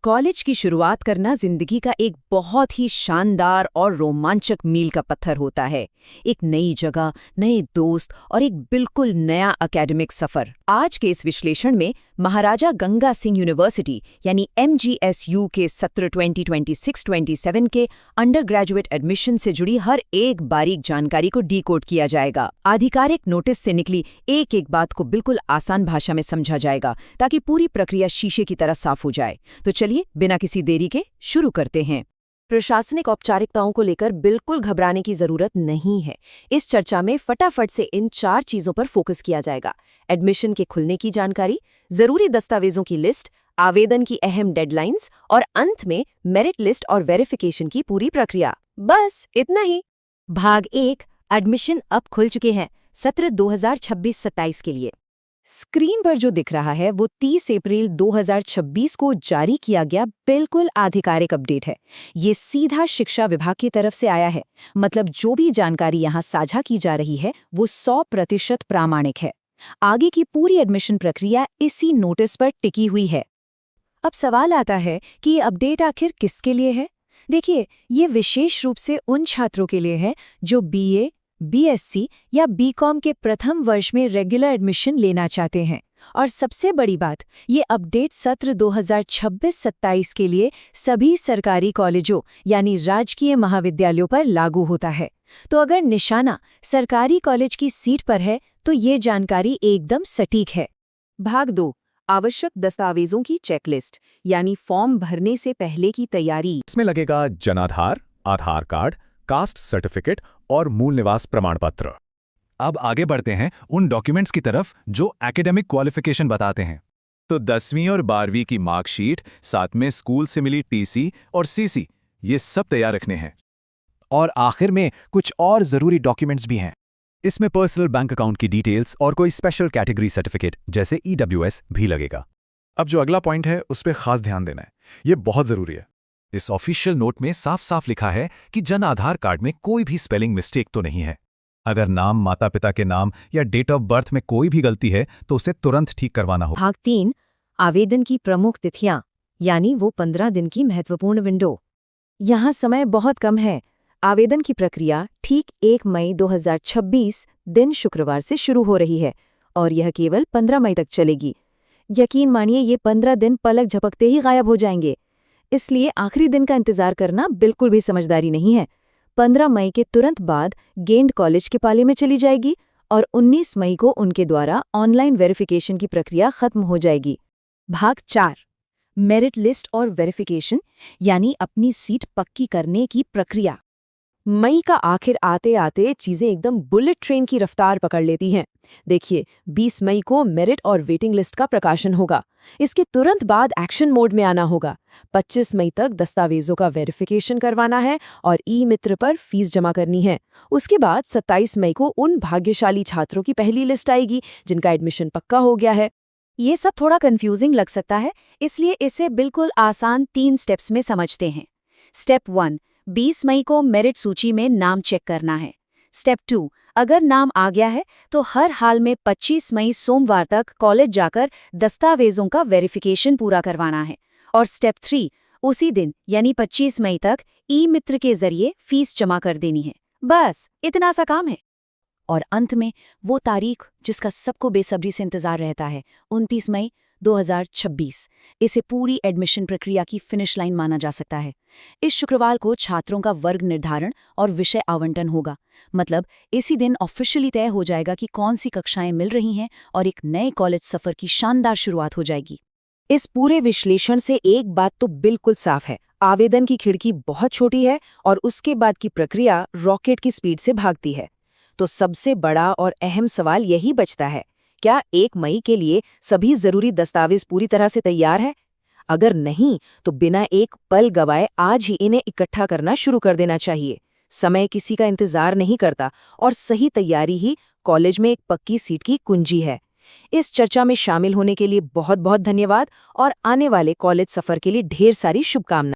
College की शुरुआत करना जिंदगी का एक बहुत ही शानदार और रोमांचक मील का पत्थर होता है। एक नई जगह, नए दोस्त और एक बिल्कुल नया एकेडमिक सफर। आज के इस विश्लेषण में महाराजा गंगा सिंह यूनिवर्सिटी यानी MGSU के सत्र 2026-27 के अंडर ग्रेजुएट एडमिशन से जुड़ी हर एक बारीक जानकारी को डीकोड किया जाएगा। आधिकारिक नोटिस से निकली एक एक बात को बिल्कुल आसान भाषा में समझा जाएगा ताकि पूरी प्रक्रिया शीशे की तरह साफ हो जाए। तो चलिए बिना किसी देरी के शुरू करते हैं। प्रशासनिक औपचारिकताओं को लेकर बिल्कुल घबराने की जरूरत नहीं है। इस चर्चा में फटाफट से इन 4 चीजों पर फोकस किया जाएगा। एडमिशन के खुलने की जानकारी, जरूरी दस्तावेजों की लिस्ट, आवेदन की अहम डेडलाइंस और अंत में मेरिट लिस्ट और वेरिफिकेशन की पूरी प्रक्रिया। बस इतना ही। भाग 1, एडमिशन अब खुल चुके हैं सत्र 2026-27 के लिए। स्क्रीन पर जो दिख रहा है वो 30 अप्रैल 2026 को जारी किया गया बिल्कुल आधिकारिक अपडेट है। ये सीधा शिक्षा विभाग की तरफ से आया है। मतलब जो भी जानकारी यहाँ साझा की जा रही है वो 100% प्रामाणिक है। आगे की पूरी एडमिशन प्रक्रिया इसी नोटिस पर टिकी हुई है। अब सवाल आता है कि ये अपडेट आखिर किसके लिए है? देखिए, ये विशेष रूप से उन छात्रों के लिए है जो BA, BSc या BCom के प्रथम वर्ष में रेगुलर एडमिशन लेना चाहते हैं। और सबसे बड़ी बात, ये अपडेट सत्र 2026-27 के लिए सभी सरकारी कॉलेजों यानी राजकीय महाविद्यालयों पर लागू होता है। तो अगर निशाना सरकारी कॉलेज की सीट पर है तो ये जानकारी एकदम सटीक है। भाग 2, आवश्यक दस्तावेजों की चेकलिस्ट यानी फॉर्म भरने से पहले की तैयारी। इसमें लगेगा जनाधार, आधार कार्ड, कास्ट सर्टिफिकेट और मूल निवास प्रमाण पत्र। अब आगे बढ़ते हैं उन डॉक्यूमेंट्स की तरफ जो एकेडमिक क्वालिफिकेशन बताते हैं। तो 10वीं और 12वीं की मार्कशीट, साथ में स्कूल से मिली TC और CC, ये सब तैयार रखने हैं। और आखिर में कुछ और जरूरी डॉक्यूमेंट्स भी हैं। इसमें पर्सनल बैंक अकाउंट की डिटेल्स और कोई स्पेशल कैटेगरी सर्टिफिकेट जैसे EWS भी लगेगा। अब जो अगला पॉइंट है उस पर खास ध्यान देना है, ये बहुत जरूरी है। इस ऑफिशियल नोट में साफ साफ लिखा है कि जन आधार कार्ड में कोई भी स्पेलिंग मिस्टेक तो नहीं है। अगर नाम, माता पिता के नाम या डेट ऑफ बर्थ में कोई भी गलती है तो उसे तुरंत ठीक करवाना होगा। भाग 3, आवेदन की प्रमुख तिथियां यानी वो 15 दिन की महत्वपूर्ण विंडो। यहाँ समय बहुत कम है। आवेदन की प्रक्रिया ठीक 1 मई 2026 दिन शुक्रवार से शुरू हो रही है और यह केवल 15 मई तक चलेगी। यकीन मानिए ये 15 दिन पलक झपकते ही गायब हो जाएंगे। इसलिए आखिरी दिन का इंतजार करना बिल्कुल भी समझदारी नहीं है। 15 मई के तुरंत बाद गेंड कॉलेज के पाले में चली जाएगी और 19 मई को उनके द्वारा ऑनलाइन वेरिफिकेशन की प्रक्रिया खत्म हो जाएगी। भाग 4, मेरिट लिस्ट और वेरिफिकेशन यानी अपनी सीट पक्की करने की प्रक्रिया। मई का आखिर आते आते चीजें एकदम बुलेट ट्रेन की रफ्तार पकड़ लेती हैं। देखिए, 20 मई को मेरिट और वेटिंग लिस्ट का प्रकाशन होगा। इसके तुरंत बाद एक्शन मोड में आना होगा। 25 मई तक दस्तावेजों का वेरिफिकेशन करवाना है और ई-मित्र पर फीस जमा करनी है। उसके बाद 27 मई को उन भाग्यशाली छात्रों की पहली लिस्ट आएगी जिनका एडमिशन पक्का हो गया है। ये सब थोड़ा कंफ्यूजिंग लग सकता है, इसलिए इसे बिल्कुल आसान 3 स्टेप्स में समझते हैं। स्टेप 1, 20 मई को मेरिट सूची में नाम चेक करना है। स्टेप 2, अगर नाम आ गया है तो हर हाल में 25 मई सोमवार तक कॉलेज जाकर दस्तावेजों का वेरिफिकेशन पूरा करवाना है। और स्टेप 3, उसी दिन यानी 25 मई तक ई-मित्र के जरिए फीस जमा कर देनी है। बस इतना सा काम है। और अंत में वो तारीख जिसका सबको बेसब्री से इंतजार रहता है, 29 मई 2026। इसे पूरी एडमिशन प्रक्रिया की फिनिश लाइन माना जा सकता है। इस शुक्रवार को छात्रों का वर्ग निर्धारण और विषय आवंटन होगा। मतलब इसी दिन ऑफिशियली तय हो जाएगा कि कौन सी कक्षाएं मिल रही हैं और एक नए कॉलेज सफर की शानदार शुरुआत हो जाएगी। इस पूरे विश्लेषण से एक बात तो बिल्कुल साफ है, आवेदन की खिड़की बहुत छोटी है और उसके बाद की प्रक्रिया रॉकेट की स्पीड से भागती है। तो सबसे बड़ा और अहम सवाल यही बचता है, क्या 1 मई के लिए सभी जरूरी दस्तावेज पूरी तरह से तैयार है? अगर नहीं तो बिना एक पल गवाए आज ही इन्हें इकट्ठा करना शुरू कर देना चाहिए। समय किसी का इंतजार नहीं करता और सही तैयारी ही कॉलेज में एक पक्की सीट की कुंजी है। इस चर्चा में शामिल होने के लिए बहुत बहुत धन्यवाद और आने वाले कॉलेज सफर के लिए ढेर सारी शुभकामनाएं।